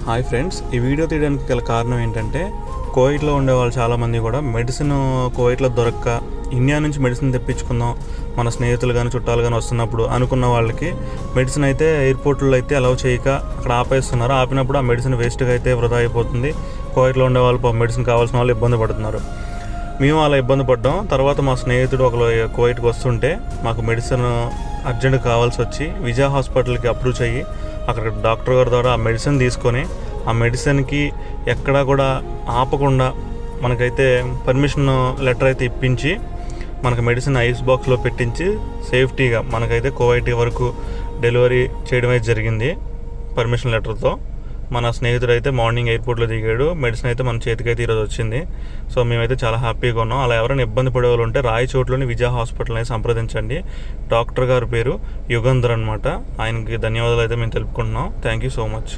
Hi friends, ఈ video తీయడానికి గల కారణం ఏంటంటే కువైట్లో ఉండేవాళ్ళు చాలామంది కూడా మెడిసిన్ కువైట్లో దొరక్క ఇండియా నుంచి మెడిసిన్ తెప్పించుకుందాం మన స్నేహితులు కానీ చుట్టాలు కానీ వస్తున్నప్పుడు అనుకున్న వాళ్ళకి మెడిసిన్ అయితే ఎయిర్పోర్ట్లో అయితే అలౌ చేయక అక్కడ ఆపేస్తున్నారు. ఆపినప్పుడు ఆ మెడిసిన్ వేస్ట్గా అయితే వృధా అయిపోతుంది. కువైట్లో ఉండే వాళ్ళు మెడిసిన్ కావాల్సిన వాళ్ళు ఇబ్బంది పడుతున్నారు. మేము అలా ఇబ్బంది పడ్డాం. తర్వాత మా స్నేహితుడు ఒకరు కువైట్కి వస్తుంటే మాకు మెడిసిన్ అర్జెంట్ కావాల్సి వచ్చి విజయ హాస్పిటల్కి అప్రూవ్ చెయ్యి అక్కడ డాక్టర్ గారి ద్వారా ఆ మెడిసిన్ తీసుకొని ఆ మెడిసిన్కి ఎక్కడా కూడా ఆపకుండా మనకైతే పర్మిషన్ లెటర్ అయితే ఇప్పించి మనకు మెడిసిన్ ఐస్ బాక్స్లో పెట్టించి సేఫ్టీగా మనకైతే కువైట్ వరకు డెలివరీ చేయడం అయితే జరిగింది పర్మిషన్ లెటర్తో. మన స్నేహితుడు అయితే మార్నింగ్ ఎయిర్పోర్ట్లో దిగాడు. మెడిసిన్ అయితే మన చేతికైతే ఈరోజు వచ్చింది. సో మేమైతే చాలా హ్యాపీగా ఉన్నాం. అలా ఎవరైనా ఇబ్బంది పడే వాళ్ళు ఉంటే రాయచోట్లోని విజయ హాస్పిటల్ అయితే సంప్రదించండి. డాక్టర్ గారి పేరు యుగంధర్ అనమాట. ఆయనకి ధన్యవాదాలు అయితే మేము తెలుపుకుంటున్నాం. Thank you so much.